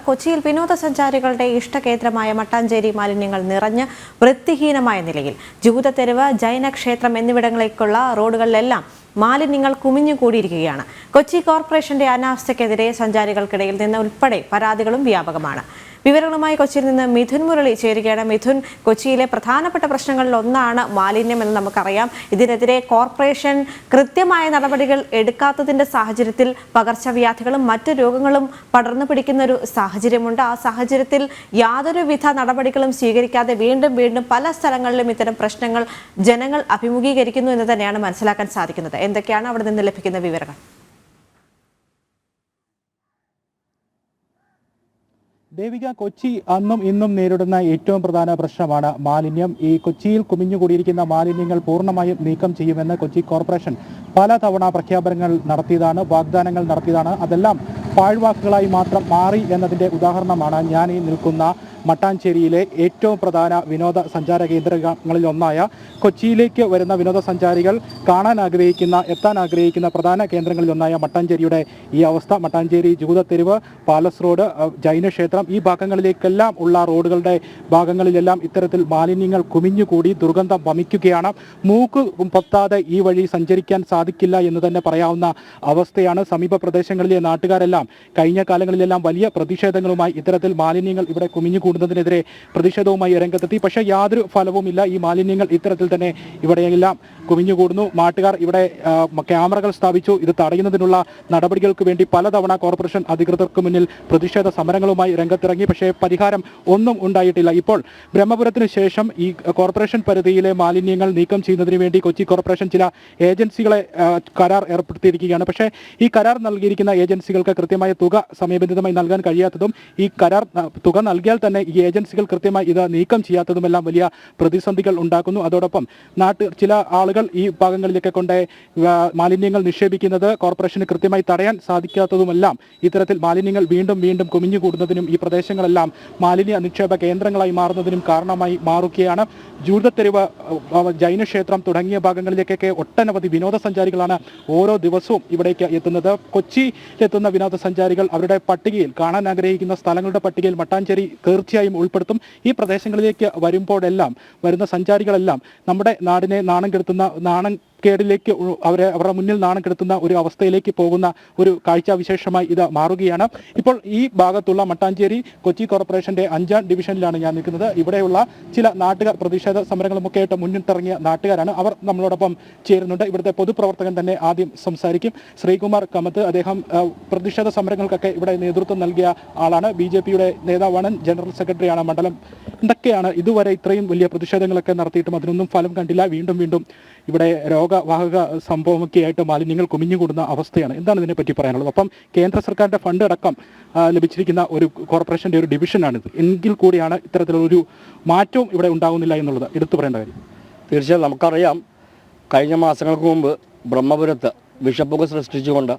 കൊച്ചിയിൽ വിനോദസഞ്ചാരികളുടെ ഇഷ്ടകേന്ദ്രമായ മട്ടാഞ്ചേരി മാലിന്യങ്ങൾ നിറഞ്ഞ് വൃത്തിഹീനമായ നിലയിൽ. ജൂതത്തെരുവ്, ജൈനക്ഷേത്രം എന്നിവിടങ്ങളിലേക്കുള്ള റോഡുകളിലെല്ലാം മാലിന്യങ്ങൾ കുമിഞ്ഞുകൂടിയിരിക്കുകയാണ്. കൊച്ചി കോർപ്പറേഷന്റെ അനാസ്ഥയ്ക്കെതിരെ സഞ്ചാരികൾക്കിടയിൽ നിന്ന് ഉൾപ്പെടെ പരാതികളും വ്യാപകമാണ്. വിവരങ്ങളുമായി കൊച്ചിയിൽ നിന്ന് മിഥുൻ മുരളി ചേരുകയാണ്. മിഥുൻ, കൊച്ചിയിലെ പ്രധാനപ്പെട്ട പ്രശ്നങ്ങളിൽ ഒന്നാണ് മാലിന്യം എന്ന് നമുക്കറിയാം. ഇതിനെതിരെ കോർപ്പറേഷൻ കൃത്യമായ നടപടികൾ എടുക്കാത്തതിന്റെ സാഹചര്യത്തിൽ പകർച്ചവ്യാധികളും മറ്റു രോഗങ്ങളും പടർന്നു പിടിക്കുന്ന ഒരു സാഹചര്യമുണ്ട്. ആ സാഹചര്യത്തിൽ യാതൊരുവിധ നടപടികളും സ്വീകരിക്കാതെ വീണ്ടും പല സ്ഥലങ്ങളിലും ഇത്തരം പ്രശ്നങ്ങൾ ജനങ്ങൾ അഭിമുഖീകരിക്കുന്നു എന്ന് തന്നെയാണ് മനസ്സിലാക്കാൻ സാധിക്കുന്നത്. എന്തൊക്കെയാണ് അവിടെ നിന്ന് ലഭിക്കുന്ന വിവരങ്ങൾ? ദേവിക, കൊച്ചി അന്നും ഇന്നും നേരിടുന്ന ഏറ്റവും പ്രധാന പ്രശ്നമാണ് മാലിന്യം. ഈ കൊച്ചിയിൽ കുമിഞ്ഞുകൂടിയിരിക്കുന്ന മാലിന്യങ്ങൾ പൂർണ്ണമായും നീക്കം ചെയ്യുമെന്ന് കൊച്ചി കോർപ്പറേഷൻ പലതവണ പ്രഖ്യാപനങ്ങൾ നടത്തിയതാണ്, വാഗ്ദാനങ്ങൾ നടത്തിയതാണ്. അതെല്ലാം പാഴ്വാക്കുകളായി മാത്രം മാറി എന്നതിൻ്റെ ഉദാഹരണമാണ് ഞാൻ ഈ നിൽക്കുന്ന മട്ടാഞ്ചേരിയിലെ ഏറ്റവും പ്രധാന വിനോദസഞ്ചാര കേന്ദ്രങ്ങളിൽ ഒന്നായ കൊച്ചിയിലേക്ക് വരുന്ന വിനോദസഞ്ചാരികൾ എത്താൻ ആഗ്രഹിക്കുന്ന പ്രധാന കേന്ദ്രങ്ങളിൽ ഒന്നായ മട്ടാഞ്ചേരിയുടെ ഈ അവസ്ഥ. മട്ടാഞ്ചേരി ജൂതത്തെരുവ്, പാലസ് റോഡ്, ജൈനക്ഷേത്രം ഈ ഭാഗങ്ങളിലേക്കെല്ലാം ഉള്ള റോഡുകളുടെ ഭാഗങ്ങളിലെല്ലാം ഇത്തരത്തിൽ മാലിന്യങ്ങൾ കുമിഞ്ഞുകൂടി ദുർഗന്ധം വമിക്കുകയാണ്. മൂക്ക് പൊത്താതെ ഈ വഴി സഞ്ചരിക്കാൻ സാധിക്കില്ല എന്ന് തന്നെ പറയാവുന്ന അവസ്ഥയാണ്. സമീപ പ്രദേശങ്ങളിലെ നാട്ടുകാരെല്ലാം കഴിഞ്ഞ കാലങ്ങളിലെല്ലാം വലിയ പ്രതിഷേധങ്ങളുമായി ഇത്തരത്തിൽ മാലിന്യങ്ങൾ ഇവിടെ കുമിഞ്ഞുകൂടുന്നതിനെതിരെ പ്രതിഷേധവുമായി രംഗത്തെത്തി. പക്ഷേ യാതൊരു ഫലവുമില്ല. ഈ മാലിന്യങ്ങൾ ഇത്തരത്തിൽ തന്നെ ഇവിടെയെല്ലാം കുമിഞ്ഞുകൂടുന്നു. നാട്ടുകാർ ഇവിടെ ക്യാമറകൾ സ്ഥാപിച്ചു. ഇത് തടയുന്നതിനുള്ള നടപടികൾക്ക് വേണ്ടി പലതവണ കോർപ്പറേഷൻ അധികൃതർക്ക് മുന്നിൽ പ്രതിഷേധ സമരങ്ങളുമായി രംഗത്തിറങ്ങി. പക്ഷേ പരിഹാരം ഒന്നും ഉണ്ടായിട്ടില്ല. ഇപ്പോൾ ബ്രഹ്മപുരത്തിന് ശേഷം ഈ കോർപ്പറേഷൻ പരിധിയിലെ മാലിന്യങ്ങൾ നീക്കം ചെയ്യുന്നതിന് വേണ്ടി കൊച്ചി കോർപ്പറേഷൻ ചില ഏജൻസികളെ കരാർ ഏർപ്പെടുത്തിയിരിക്കുകയാണ്. പക്ഷേ ഈ കരാർ നൽകിയിരിക്കുന്ന ഏജൻസികൾക്ക് കൃത്യമായ തുക സമയബന്ധിതമായി നൽകാൻ കഴിയാത്തതും ഈ കരാർ തുക നൽകിയാൽ തന്നെ ഈ ഏജൻസികൾ കൃത്യമായി ഇത് നീക്കം ചെയ്യാത്തതുമെല്ലാം വലിയ പ്രതിസന്ധികൾ ഉണ്ടാക്കുന്നു. അതോടൊപ്പം ചില ആളുകൾ ഈ ഭാഗങ്ങളിലേക്ക് കൊണ്ട് മാലിന്യങ്ങൾ നിക്ഷേപിക്കുന്നത് കോർപ്പറേഷന് കൃത്യമായി തടയാൻ സാധിക്കാത്തതുമെല്ലാം ഇത്തരത്തിൽ മാലിന്യങ്ങൾ വീണ്ടും കുമിഞ്ഞുകൂടുന്നതിനും ഈ പ്രദേശങ്ങളെല്ലാം മാലിന്യ നിക്ഷേപ കേന്ദ്രങ്ങളായി മാറുന്നതിനും കാരണമായി മാറുകയാണ്. ജൂതത്തെരുവ്, ജൈനക്ഷേത്രം തുടങ്ങിയ ഭാഗങ്ങളിലേക്കൊക്കെ ഒട്ടനവധി വിനോദസഞ്ചാരികളാണ് ഓരോ ദിവസവും ഇവിടേക്ക് എത്തുന്നത്. കൊച്ചിയിലെത്തുന്ന വിനോദസഞ്ചാരികൾ അവരുടെ പട്ടികയിൽ കാണാൻ ആഗ്രഹിക്കുന്ന സ്ഥലങ്ങളുടെ പട്ടികയിൽ മട്ടാഞ്ചേരി തീർച്ചയായും ഉൾപ്പെടുത്തും. ഈ പ്രദേശങ്ങളിലേക്ക് വരുന്ന സഞ്ചാരികളെല്ലാം നമ്മുടെ നാടിനെ നാണക്കേടിലേക്ക് അവരുടെ മുന്നിൽ നാണം കെടുത്തുന്ന ഒരു അവസ്ഥയിലേക്ക് പോകുന്ന ഒരു കാഴ്ചാവിശേഷമായി ഇത് മാറുകയാണ്. ഇപ്പോൾ ഈ ഭാഗത്തുള്ള മട്ടാഞ്ചേരി കൊച്ചി കോർപ്പറേഷന്റെ 5ാം ഡിവിഷനിലാണ് ഞാൻ നിൽക്കുന്നത്. ഇവിടെയുള്ള ചില നാട്ടുകാർ പ്രതിഷേധ സമരങ്ങളുമൊക്കെ ആയിട്ട് മുന്നിട്ടിറങ്ങിയ നാട്ടുകാരാണ്. അവർ നമ്മളോടൊപ്പം ചേരുന്നുണ്ട്. ഇവിടുത്തെ പൊതുപ്രവർത്തകൻ തന്നെ ആദ്യം സംസാരിക്കും. ശ്രീകുമാർ കമത്ത്, അദ്ദേഹം പ്രതിഷേധ സമരങ്ങൾക്കൊക്കെ ഇവിടെ നേതൃത്വം നൽകിയ ആളാണ്. BJPയുടെ നേതാവാണ്, ജനറൽ സെക്രട്ടറിയാണ് മണ്ഡലം. എന്തൊക്കെയാണ് ഇതുവരെ ഇത്രയും വലിയ പ്രതിഷേധങ്ങളൊക്കെ നടത്തിയിട്ടും അതിനൊന്നും ഫലം കണ്ടില്ല. വീണ്ടും ഇവിടെ രോഗവാഹക സംഭവമൊക്കെ ആയിട്ട് മാലിന്യങ്ങൾ കുമിഞ്ഞുകൂടുന്ന അവസ്ഥയാണ്. എന്താണ് ഇതിനെപ്പറ്റി പറയാനുള്ളത്? അപ്പം കേന്ദ്ര സർക്കാരിൻ്റെ ഫണ്ട് അടക്കം ലഭിച്ചിരിക്കുന്ന ഒരു കോർപ്പറേഷൻ്റെ ഒരു ഡിവിഷനാണിത്. എങ്കിൽ കൂടിയാണ് ഇത്തരത്തിലൊരു മാറ്റവും ഇവിടെ ഉണ്ടാകുന്നില്ല എന്നുള്ളത് എടുത്തു പറയേണ്ട കാര്യം. തീർച്ചയായും നമുക്കറിയാം, കഴിഞ്ഞ മാസങ്ങൾക്ക് മുമ്പ് ബ്രഹ്മപുരത്ത് വിഷപ്പുക സൃഷ്ടിച്ചുകൊണ്ട്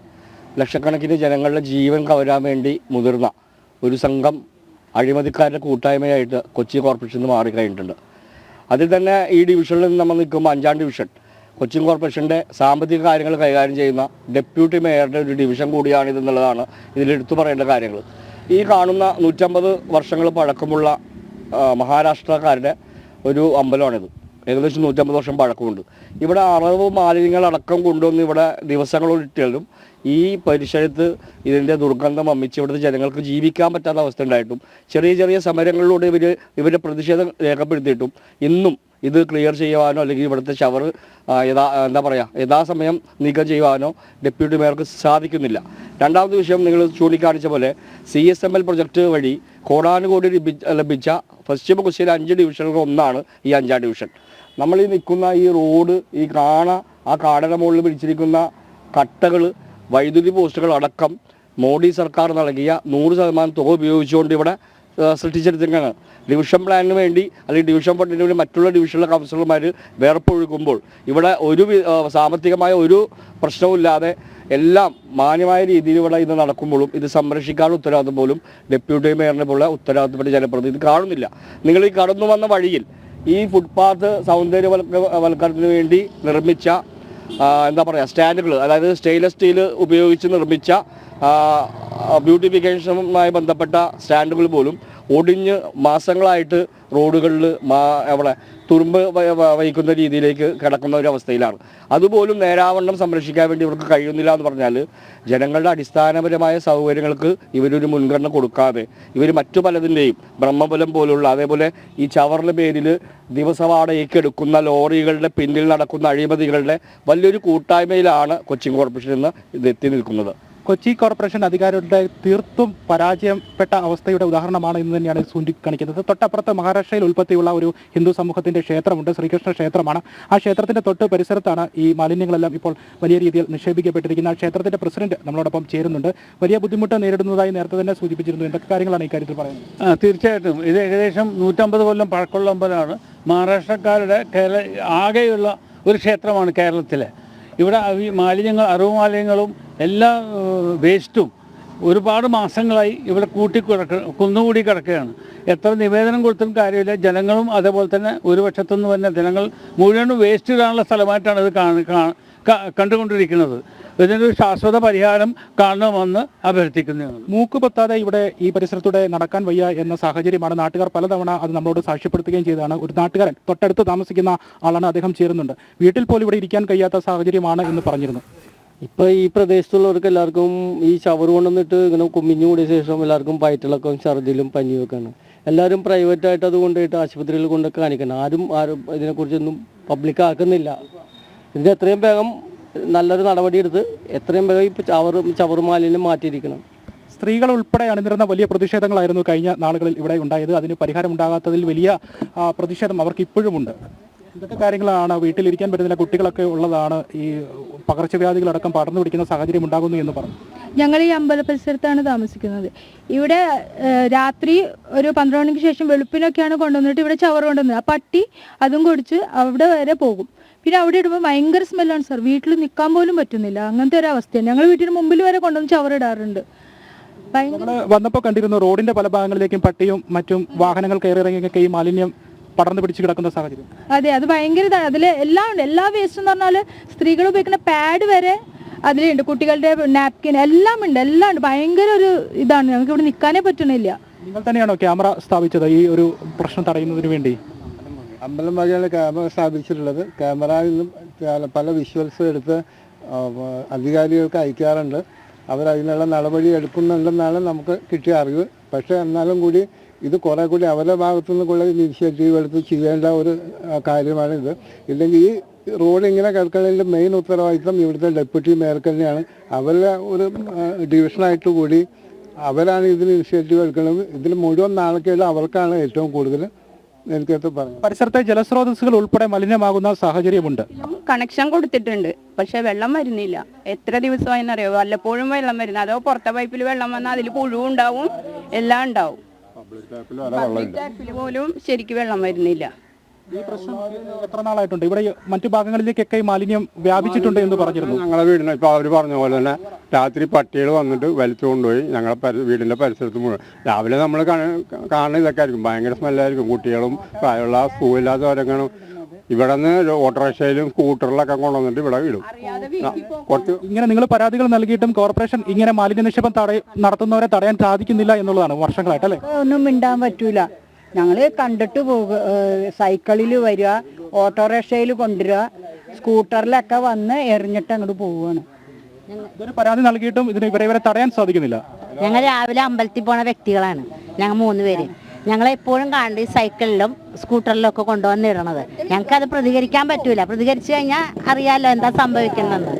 ലക്ഷക്കണക്കിന് ജനങ്ങളുടെ ജീവൻ കവരാൻ വേണ്ടി മുതിർന്ന ഒരു സംഘം അഴിമതിക്കാരുടെ കൂട്ടായ്മയായിട്ട് കൊച്ചി കോർപ്പറേഷൻ മാറിക്കഴിഞ്ഞിട്ടുണ്ട്. അതിൽ തന്നെ ഈ ഡിവിഷനിൽ നിന്ന് നമ്മൾ നിൽക്കുമ്പോൾ 5ാം ഡിവിഷൻ കൊച്ചി കോർപ്പറേഷൻ്റെ സാമ്പത്തിക കാര്യങ്ങൾ കൈകാര്യം ചെയ്യുന്ന ഡെപ്യൂട്ടി മേയറുടെ ഒരു ഡിവിഷൻ കൂടിയാണിതെന്നുള്ളതാണ് ഇതിലെടുത്തു പറയേണ്ട കാര്യങ്ങൾ. ഈ കാണുന്ന 150 വർഷങ്ങൾ പഴക്കമുള്ള മഹാരാഷ്ട്രക്കാരുടെ ഒരു അമ്പലമാണിത്. ഏകദേശം 150 വർഷം പഴക്കമുണ്ട്. ഇവിടെ അറവ് മാലിന്യങ്ങളടക്കം കൊണ്ടുവന്ന് ഇവിടെ ദിവസങ്ങളോടിട്ടാലും ഈ പരിസരത്ത് ഇതിൻ്റെ ദുർഗന്ധം വമിച്ച് ഇവിടുത്തെ ജനങ്ങൾക്ക് ജീവിക്കാൻ പറ്റാത്ത അവസ്ഥ ഉണ്ടായിട്ടും ചെറിയ സമരങ്ങളിലൂടെ ഇവരുടെ പ്രതിഷേധം രേഖപ്പെടുത്തിയിട്ടും ഇന്നും ഇത് ക്ലിയർ ചെയ്യുവാനോ അല്ലെങ്കിൽ ഇവിടുത്തെ ഷവർ യഥാസമയം നീക്കം ചെയ്യുവാനോ ഡെപ്യൂട്ടി മേയർക്ക് സാധിക്കുന്നില്ല. രണ്ടാമത്തെ വിഷയം, നിങ്ങൾ ചൂണ്ടിക്കാണിച്ച പോലെ CSML പ്രൊജക്റ്റ് വഴി കോടാനുകോടി ലഭിച്ച പശ്ചിമ കൊച്ചിയിലെ 5 ഡിവിഷനുകൾ ഒന്നാണ് ഈ 5ാം ഡിവിഷൻ. നമ്മൾ ഈ നിൽക്കുന്ന ഈ റോഡ്, ഈ ആ കാടയുടെ മുകളിൽ പിടിച്ചിരിക്കുന്ന കട്ടകൾ, വൈദ്യുതി പോസ്റ്റുകൾ അടക്കം മോഡി സർക്കാർ നൽകിയ 100% തുക ഉപയോഗിച്ചുകൊണ്ട് ഇവിടെ സൃഷ്ടിച്ചെടുത്തിരിക്കുകയാണ്. ഡിവിഷൻ പ്ലാനിന് വേണ്ടി അല്ലെങ്കിൽ ഡിവിഷൻ ഫണ്ടിന് വേണ്ടി മറ്റുള്ള ഡിവിഷനിലെ കൗൺസിലർമാർ വേർപ്പൊഴുകുമ്പോൾ ഇവിടെ ഒരു സാമ്പത്തികമായ ഒരു പ്രശ്നവുമില്ലാതെ എല്ലാം മാന്യമായ രീതിയിൽ ഇവിടെ ഇത് നടക്കുമ്പോഴും ഇത് സംരക്ഷിക്കാനുള്ള ഉത്തരവാദിത്വം പോലും ഡെപ്യൂട്ടി മേയറിനെ പോലെ ഉത്തരവാദിത്തപ്പെട്ട ജനപ്രതിനിധി കാണുന്നില്ല. നിങ്ങൾ ഈ കടന്നു വന്ന വഴിയിൽ ഈ ഫുട്പാത്ത് സൗന്ദര്യവൽക്കരണത്തിന് വേണ്ടി നിർമ്മിച്ച എന്താ പറയുക സ്റ്റാൻഡുകൾ, അതായത് സ്റ്റെയിൻലെസ് സ്റ്റീൽ ഉപയോഗിച്ച് നിർമ്മിച്ച ബ്യൂട്ടിഫിക്കേഷനുമായി ബന്ധപ്പെട്ട സ്റ്റാൻഡുകൾ പോലും ഒടിഞ്ഞ് മാസങ്ങളായിട്ട് റോഡുകളിൽ അവിടെ തുരുമ്പ് വഹിക്കുന്ന രീതിയിലേക്ക് കിടക്കുന്ന ഒരു അവസ്ഥയിലാണ്. അതുപോലും നേരാവണ്ണം സംരക്ഷിക്കാൻ വേണ്ടി ഇവർക്ക് കഴിയുന്നില്ല എന്ന് പറഞ്ഞാൽ ജനങ്ങളുടെ അടിസ്ഥാനപരമായ സൗകര്യങ്ങൾക്ക് ഇവരൊരു മുൻഗണന കൊടുക്കാതെ ഇവർ മറ്റു പലതിൻ്റെയും ബ്രഹ്മപുരം പോലുള്ള, അതേപോലെ ഈ ചവറിൻ്റെ പേരിൽ ദിവസവാടകയ്ക്ക് എടുക്കുന്ന ലോറികളുടെ പിന്നിൽ നടക്കുന്ന അഴിമതികളുടെ വലിയൊരു കൂട്ടായ്മയിലാണ് കൊച്ചിൻ കോർപ്പറേഷൻ ഇന്ന് ഇത് എത്തി നിൽക്കുന്നത്. കൊച്ചി കോർപ്പറേഷൻ അധികാരികളുടെ തീർത്തും പരാജയപ്പെട്ട അവസ്ഥയുടെ ഉദാഹരണമാണ് ഇന്ന് തന്നെയാണ് ചൂണ്ടിക്കാണിക്കുന്നത്. തൊട്ടപ്പുറത്ത് മഹാരാഷ്ട്രയിൽ ഉൽപ്പത്തിയുള്ള ഒരു ഹിന്ദു സമൂഹത്തിൻ്റെ ക്ഷേത്രമുണ്ട്, ശ്രീകൃഷ്ണ ക്ഷേത്രമാണ്. ആ ക്ഷേത്രത്തിൻ്റെ തൊട്ട് പരിസരത്താണ് ഈ മാലിന്യങ്ങളെല്ലാം ഇപ്പോൾ വലിയ രീതിയിൽ നിക്ഷേപിക്കപ്പെട്ടിരിക്കുന്നത്. ആ ക്ഷേത്രത്തിൻ്റെ പ്രസിഡന്റ് നമ്മളോടൊപ്പം ചേരുന്നുണ്ട്. വലിയ ബുദ്ധിമുട്ട് നേരിടുന്നതായി നേരത്തെ തന്നെ സൂചിപ്പിച്ചിരുന്നു. എന്തൊക്കെ കാര്യങ്ങളാണ് ഈ കാര്യത്തിൽ പറയുന്നത്? തീർച്ചയായിട്ടും ഇത് ഏകദേശം 150 കൊല്ലം പഴക്കമുള്ള അമ്പലമാണ്. മഹാരാഷ്ട്രക്കാരുടെ ആകെയുള്ള ഒരു ക്ഷേത്രമാണ് കേരളത്തിലെ. ഇവിടെ ഈ മാലിന്യങ്ങൾ, അറിവ് മാലിന്യങ്ങളും എല്ലാ വേസ്റ്റും ഒരുപാട് മാസങ്ങളായി ഇവിടെ കുന്നുകൂടി കിടക്കുകയാണ്. എത്ര നിവേദനം കൊടുത്തും കാര്യമില്ല. ജനങ്ങളും അതേപോലെ തന്നെ ഒരു പക്ഷത്തുനിന്ന് തന്നെ ജനങ്ങൾ മുഴുവനും വേസ്റ്റ് ഇടാനുള്ള സ്ഥലമായിട്ടാണ് ഇത് കണ്ടുകൊണ്ടിരിക്കുന്നത്. ഇതിനൊരു ശാശ്വത പരിഹാരം കാണണമെന്ന് അഭ്യർത്ഥിക്കുന്നു. മൂക്ക് പൊത്താതെ ഇവിടെ ഈ പരിസരത്തൂടെ നടക്കാൻ വയ്യ എന്ന സാഹചര്യമാണ്. നാട്ടുകാർ പലതവണ അത് നമ്മളോട് സാക്ഷ്യപ്പെടുത്തുകയും ചെയ്തതാണ്. ഒരു നാട്ടുകാരൻ തൊട്ടടുത്ത് താമസിക്കുന്ന ആളാണ്, അദ്ദേഹം ചേരുന്നുണ്ട്. വീട്ടിൽ പോലും ഇവിടെ ഇരിക്കാൻ കഴിയാത്ത സാഹചര്യമാണ് എന്ന് പറഞ്ഞിരുന്നു. ഇപ്പോൾ ഈ പ്രദേശത്തുള്ളവർക്ക് എല്ലാവർക്കും ഈ ഷവർ കൊണ്ടുവന്നിട്ട് ഇങ്ങനെ കുമ്മിഞ്ഞു കൂടിയ ശേഷം എല്ലാവർക്കും വയറ്റിളക്കവും ഛർദിലും പനിയൊക്കെയാണ്. എല്ലാവരും പ്രൈവറ്റായിട്ട് അത് കൊണ്ടുപോയിട്ട് ആശുപത്രിയിൽ കൊണ്ട് കാണിക്കണം. ആരും ഇതിനെക്കുറിച്ചൊന്നും പബ്ലിക് ആക്കുന്നില്ല. ഇതിന് എത്രയും വേഗം നല്ലൊരു നടപടിയെടുത്ത് എത്രയും വേഗം ഇപ്പോൾ ചവറ് മാലിന്യം മാറ്റിയിരിക്കണം. സ്ത്രീകൾ ഉൾപ്പെടെ അണിനിരുന്ന വലിയ പ്രതിഷേധങ്ങളായിരുന്നു കഴിഞ്ഞ നാളുകളിൽ ഇവിടെ ഉണ്ടായത്. അതിന് പരിഹാരം ഉണ്ടാകാത്തതിൽ വലിയ പ്രതിഷേധം അവർക്ക് ഇപ്പോഴുമുണ്ട്. ഇതൊക്കെ കാര്യങ്ങളാണ്. വീട്ടിലിരിക്കാൻ പറ്റുന്നില്ല, കുട്ടികളൊക്കെ ഉള്ളതാണ്. ഈ പകർച്ചവ്യാധികളടക്കം പടർന്നു പിടിക്കുന്ന സാഹചര്യം ഉണ്ടാകുന്നു എന്ന് പറഞ്ഞു. ഞങ്ങൾ ഈ അമ്പല പരിസരത്താണ് താമസിക്കുന്നത്. ഇവിടെ രാത്രി ഒരു 12 മണിക്ക് ശേഷം വെളുപ്പിനൊക്കെയാണ് കൊണ്ടുവന്നിട്ട് ഇവിടെ ചവറ് കൊണ്ടുവന്നത്. ആ പട്ടി അതും കുടിച്ച് അവിടെ വരെ പോകും. പിന്നെ അവിടെ ഇടുമ്പോൾ ഭയങ്കര സ്മെല്ലാണ് സാർ. വീട്ടിൽ നിൽക്കാൻ പോലും പറ്റുന്നില്ല. അങ്ങനത്തെ ഒരു അവസ്ഥയാണ്. ഞങ്ങൾ വീട്ടിന് മുമ്പിൽ വരെ കൊണ്ടുവന്ന് ചവറിടാറുണ്ട്. വന്നപ്പോൾ കണ്ടിരുന്നു റോഡിന്റെ പല ഭാഗങ്ങളിലേക്കും പട്ടിയും മറ്റും വാഹനങ്ങൾ കയറിയിറങ്ങിയൊക്കെ ഈ മാലിന്യം പടർന്നു പിടിച്ച് കിടക്കുന്ന സാഹചര്യം. അതെ, അത് ഭയങ്കര ഇതാണ്. അതിൽ എല്ലാം ഉണ്ട്. എല്ലാ വേസ്റ്റ് എന്ന് പറഞ്ഞാൽ സ്ത്രീകൾ ഉപയോഗിക്കുന്ന പാഡ് വരെ അതിലുണ്ട്, കുട്ടികളുടെ നാപ്കിൻ എല്ലാം ഉണ്ട്. എല്ലാം ഉണ്ട്. ഭയങ്കര ഒരു ഇതാണ്. ഞങ്ങൾക്ക് ഇവിടെ നിൽക്കാനേ പറ്റണില്ല. നിങ്ങൾ തന്നെയാണോ ക്യാമറ സ്ഥാപിച്ചത് ഈ ഒരു പ്രശ്നം തടയുന്നതിന് വേണ്ടി? അമ്പലം വകയാണ് ക്യാമറ സ്ഥാപിച്ചിട്ടുള്ളത്. ക്യാമറയിൽ നിന്നും പല വിഷ്വൽസ് എടുത്ത് അധികാരികൾക്ക് അയക്കാറുണ്ട്. അവരതിനുള്ള നടപടി എടുക്കുന്നുണ്ടെന്നാണ് നമുക്ക് കിട്ടിയ അറിവ്. പക്ഷേ എന്നാലും കൂടി ഇത് കുറേ കൂടി അവരുടെ ഭാഗത്തു നിന്നുള്ള ഇനിഷ്യേറ്റീവ് എടുത്ത് ചെയ്യേണ്ട ഒരു കാര്യമാണിത്. ഇല്ലെങ്കിൽ ഈ റോഡ് ഇങ്ങനെ കിടക്കുന്നതിൻ്റെ മെയിൻ ഉത്തരവാദിത്വം ഇവിടുത്തെ ഡെപ്യൂട്ടി മേയർക്ക് തന്നെയാണ്. അവരുടെ ഒരു ഡിവിഷനായിട്ട് കൂടി അവരാണ് ഇതിന് ഇനിഷ്യേറ്റീവ് എടുക്കുന്നത്. ഇതിൽ മുഴുവൻ നാളേക്കുള്ള അവർക്കാണ് ഏറ്റവും കൂടുതൽ എനിക്കത് പറഞ്ഞു. പരിസരത്തെ ജലസ്രോതസ്സുകൾ ഉൾപ്പെടെ മലിനമാകുന്ന സാഹചര്യമുണ്ട്. കണക്ഷൻ കൊടുത്തിട്ടുണ്ട്, പക്ഷെ വെള്ളം വരുന്നില്ല. എത്ര ദിവസമായെന്നറിയോ? വല്ലപ്പോഴും വെള്ളം വരുന്നത്. അതോ പുറത്തെ പൈപ്പിൽ വെള്ളം വന്നാൽ അതിൽ പുഴു ഉണ്ടാവും, എല്ലാം ഉണ്ടാവും. പബ്ലിക് ടാപ്പിൽ പോലും ശരിക്കും വെള്ളം വരുന്നില്ല. ഈ പ്രശ്നം എത്ര നാളായിട്ടുണ്ട്? ഇവിടെ മറ്റു ഭാഗങ്ങളിലേക്കൊക്കെ ഈ മാലിന്യം വ്യാപിച്ചിട്ടുണ്ട് എന്ന് പറഞ്ഞിരുന്നു. ഞങ്ങളുടെ വീടിന് ഇപ്പോൾ അവർ പറഞ്ഞ പോലെ തന്നെ രാത്രി പട്ടികൾ വന്നിട്ട് വലിച്ചു കൊണ്ടുപോയി ഞങ്ങളുടെ വീടിൻ്റെ പരിസരത്ത് മുഴുവൻ. രാവിലെ നമ്മൾ കാണുന്ന ഇതൊക്കെ ആയിരിക്കും. ഭയങ്കര സ്മെല്ലായിരിക്കും. കുട്ടികളും പ്രായമുള്ള സ്കൂളില്ലാത്തവരൊക്കെയാണ് ഇവിടെ നിന്ന് ഓട്ടോറിക്ഷയിലും സ്കൂട്ടറിലൊക്കെ കൊണ്ടുവന്നിട്ട് ഇവിടെ ഇടും. കുറച്ച് ഇങ്ങനെ നിങ്ങൾ പരാതികൾ നൽകിയിട്ടും കോർപ്പറേഷൻ ഇങ്ങനെ മാലിന്യ നിക്ഷേപം നടത്തുന്നവരെ തടയാൻ സാധിക്കുന്നില്ല എന്നുള്ളതാണ് വർഷങ്ങളായിട്ട്, അല്ലേ? ഒന്നും മിണ്ടാൻ പറ്റൂല. ഞങ്ങൾ കണ്ടിട്ട് പോകുക, സൈക്കിളിൽ വരിക, ഓട്ടോറിക്ഷയിൽ കൊണ്ടുവരിക, സ്കൂട്ടറിലൊക്കെ വന്ന് എറിഞ്ഞിട്ട് അങ്ങോട്ട് പോവുകയാണ്. ഇതൊരു പരാതി നൽകിയിട്ടും ഇതിന് ഇവരെ തടയാൻ സാധിക്കുന്നില്ല. ഞങ്ങൾ രാവിലെ അമ്പലത്തിൽ പോണ വ്യക്തികളാണ്. ഞങ്ങൾ 3 പേര്. ഞങ്ങളെപ്പോഴും കാണുന്നത് ഈ സൈക്കിളിലും സ്കൂട്ടറിലും ഒക്കെ കൊണ്ടുവന്നിടണത്. ഞങ്ങൾക്കത് പ്രതികരിക്കാൻ പറ്റൂല. പ്രതികരിച്ചു കഴിഞ്ഞാൽ അറിയാലോ എന്താ സംഭവിക്കുന്നതെന്ന്.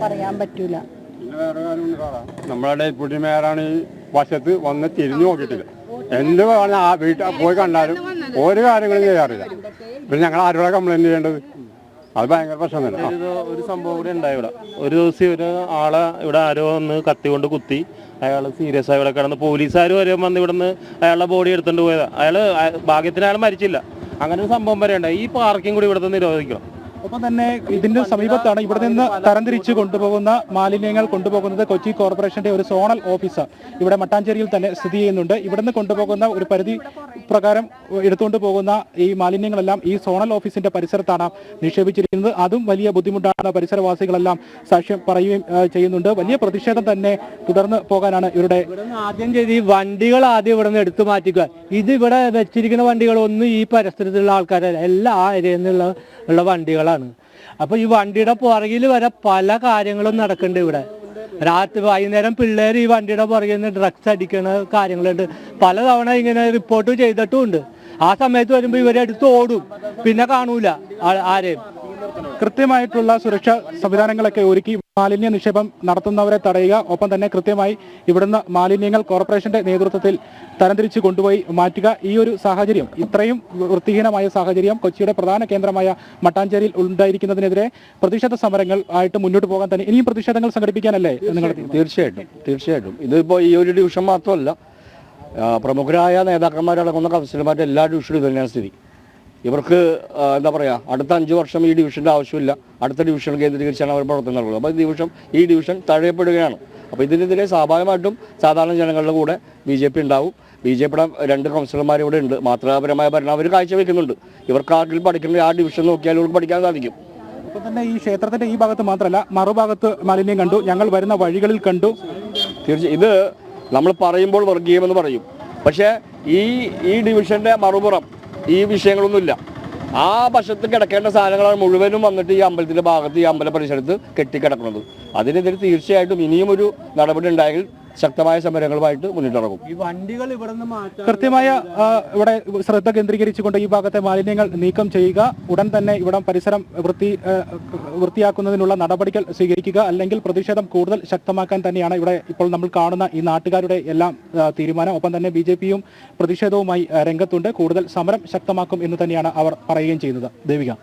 പറയാൻ പറ്റൂല. നമ്മുടെ ഡെപ്യൂട്ടി മേയറാണ് ഈ വശത്ത് വന്ന് തിരിഞ്ഞു നോക്കിയിട്ടില്ല. എന്ത് പറഞ്ഞാൽ ആ വീട്ടിൽ പോയി കണ്ടാലും ഒരു കാര്യങ്ങളും ചെയ്യാറില്ല. പിന്നെ ഞങ്ങൾ ആരോടെ കംപ്ലൈൻറ്റ് ചെയ്യേണ്ടത്? അത് ഭയങ്കര പ്രശ്നം തന്നെ. ഒരു സംഭവം കൂടി ഉണ്ടായി ഇവിടെ. ഒരു ദിവസം ഒരു ആളെ ഇവിടെ ആരോ ഒന്ന് കത്തി കൊണ്ട് കുത്തി. അയാൾ സീരിയസ് ആയി ഇവിടെ കിടന്ന് പോലീസുകാർ വരെ വന്ന് ഇവിടെ നിന്ന് അയാളുടെ ബോഡി എടുത്തുകൊണ്ട് പോയത്. ഭാഗ്യത്തിന് അയാൾ മരിച്ചില്ല. അങ്ങനെ ഒരു സംഭവം വരെ ഉണ്ടായി. ഈ പാർക്കിംഗ് കൂടി ഇവിടുത്തെ നിരോധിക്കണം. ഒപ്പം തന്നെ ഇതിന്റെ സമീപത്താണ് ഇവിടെ നിന്ന് തരംതിരിച്ച് കൊണ്ടുപോകുന്ന മാലിന്യങ്ങൾ കൊണ്ടുപോകുന്നത് കൊച്ചി കോർപ്പറേഷന്റെ ഒരു സോണൽ ഓഫീസ് ഇവിടെ മട്ടാഞ്ചേരിയിൽ തന്നെ സ്ഥിതി ചെയ്യുന്നുണ്ട്. ഇവിടുന്ന് കൊണ്ടുപോകുന്ന ഒരു പരിധി പ്രകാരം എടുത്തുകൊണ്ട് പോകുന്ന ഈ മാലിന്യങ്ങളെല്ലാം ഈ സോണൽ ഓഫീസിന്റെ പരിസരത്താണ് നിക്ഷേപിച്ചിരിക്കുന്നത്. അതും വലിയ ബുദ്ധിമുട്ടാണ് പരിസരവാസികളെല്ലാം സാക്ഷ്യം പറയുകയും ചെയ്യുന്നുണ്ട്. വലിയ പ്രതിഷേധം തന്നെ തുടർന്ന് പോകാനാണ് ഇവരുടെ ആദ്യം ചെയ്ത് ഈ വണ്ടികൾ ആദ്യം ഇവിടെ നിന്ന് എടുത്തു മാറ്റിക്കുക. ഇത് ഇവിടെ വെച്ചിരിക്കുന്ന വണ്ടികളൊന്നും ഈ പരിസരത്തുള്ള ആൾക്കാരല്ല, എല്ലാ ആ ഏരിയയിൽ നിന്നുള്ള വണ്ടികളാണ്. അപ്പോൾ ഈ വണ്ടിയുടെ പുറകിൽ വരെ പല കാര്യങ്ങളും നടക്കുന്നുണ്ട് ഇവിടെ. രാത്രി വൈകുന്നേരം പിള്ളേർ ഈ വണ്ടിയുടെ പുറകിൽ നിന്ന് ഡ്രഗ്സ് അടിക്കുന്ന കാര്യങ്ങളുണ്ട്. പലതവണ ഇങ്ങനെ റിപ്പോർട്ട് ചെയ്തിട്ടുമുണ്ട്. ആ സമയത്ത് വരുമ്പോൾ ഇവരെടുത്ത് ഓടും, പിന്നെ കാണൂല ആരെയും. കൃത്യമായിട്ടുള്ള സുരക്ഷാ സംവിധാനങ്ങളൊക്കെ ഒരുക്കി മാലിന്യ നിക്ഷേപം നടത്തുന്നവരെ തടയുക, ഒപ്പം തന്നെ കൃത്യമായി ഇവിടുന്ന് മാലിന്യങ്ങൾ കോർപ്പറേഷന്റെ നേതൃത്വത്തിൽ തരംതിരിച്ച് കൊണ്ടുപോയി മാറ്റുക. ഈ ഒരു സാഹചര്യം, ഇത്രയും വൃത്തിഹീനമായ സാഹചര്യം കൊച്ചിയുടെ പ്രധാന കേന്ദ്രമായ മട്ടാഞ്ചേരിയിൽ ഉണ്ടായിരിക്കുന്നതിനെതിരെ പ്രതിഷേധ സമരങ്ങൾ ആയിട്ട് മുന്നോട്ട് പോകാൻ തന്നെ ഇനിയും പ്രതിഷേധങ്ങൾ സംഘടിപ്പിക്കാനല്ലേ നിങ്ങൾ? തീർച്ചയായിട്ടും ഇതിപ്പോൾ ഈ ഒരു ഡിവിഷൻ മാത്രമല്ല, പ്രമുഖരായ നേതാക്കന്മാരടങ്ങുന്ന കൗൺസിലർമാരുടെ എല്ലാ ഡിവിഷനും ഇത് തന്നെയാണ് സ്ഥിതി. ഇവർക്ക് എന്താ പറയുക, അടുത്ത 5 വർഷം ഈ ഡിവിഷൻ്റെ ആവശ്യമില്ല, അടുത്ത ഡിവിഷൻ കേന്ദ്രീകരിച്ചാണ് അവർ പ്രവർത്തനം നടക്കുന്നത്. അപ്പോൾ ഈ ഡിവിഷൻ തഴയപ്പെടുകയാണ്. അപ്പോൾ ഇതിനെതിരെ സ്വാഭാവികമായിട്ടും സാധാരണ ജനങ്ങളുടെ കൂടെ BJP ഉണ്ടാവും. BJPയുടെ 2 കൗൺസിലർമാർ ഇവിടെ ഉണ്ട്. മാതൃകാപരമായ ഭരണം അവർ കാഴ്ചവെക്കുന്നുണ്ട്. ഇവർക്ക് ആർക്കിൽ പഠിക്കുന്ന ആ ഡിവിഷൻ നോക്കിയാൽ ഇവർക്ക് പഠിക്കാൻ സാധിക്കും. അപ്പോൾ തന്നെ ഈ ക്ഷേത്രത്തിന്റെ ഈ ഭാഗത്ത് മാത്രമല്ല, മറുഭാഗത്ത് മാലിന്യം കണ്ടു, ഞങ്ങൾ വരുന്ന വഴികളിൽ കണ്ടു. തീർച്ചയായും ഇത് നമ്മൾ പറയുമ്പോൾ വർഗീയമെന്ന് പറയും, പക്ഷേ ഈ ഡിവിഷൻ്റെ മറുപുറം ഈ വിഷയങ്ങളൊന്നുമില്ല. ആ വശത്ത് കിടക്കേണ്ട സാധനങ്ങളാണ് മുഴുവനും വന്നിട്ട് ഈ അമ്പലത്തിന്റെ ഭാഗത്ത്, ഈ അമ്പല പരിസരത്ത് കെട്ടിക്കിടക്കുന്നത്. അതിനെതിരെ തീർച്ചയായിട്ടും ഇനിയും ഒരു നടപടി ഉണ്ടായെങ്കിൽ ശക്തമായ സമരങ്ങളുമായിട്ട് മുന്നിട്ടിറങ്ങും. ഈ വണ്ടികൾ ഇവിടെ നിന്ന് മാറ്റാൻ കൃത്യമായ ഇവിടെ ശ്രദ്ധ കേന്ദ്രീകരിച്ചുകൊണ്ട് ഈ ഭാഗത്തെ മാലിന്യങ്ങൾ നീക്കം ചെയ്യുക, ഉടൻ തന്നെ ഇവിടെ പരിസരം വൃത്തിയാക്കുന്നതിനുള്ള നടപടികൾ സ്വീകരിക്കുക, അല്ലെങ്കിൽ പ്രതിഷേധം കൂടുതൽ ശക്തമാക്കാൻ തന്നെയാണ് ഇവിടെ ഇപ്പോൾ നമ്മൾ കാണുന്ന ഈ നാട്ടുകാരുടെ എല്ലാം തീരുമാനം. ഒപ്പം തന്നെ BJPയും പ്രതിഷേധവുമായി രംഗത്തുണ്ട്. കൂടുതൽ സമരം ശക്തമാക്കും എന്ന് തന്നെയാണ് അവർ പറയുകയും ചെയ്യുന്നത്. ദേവിക.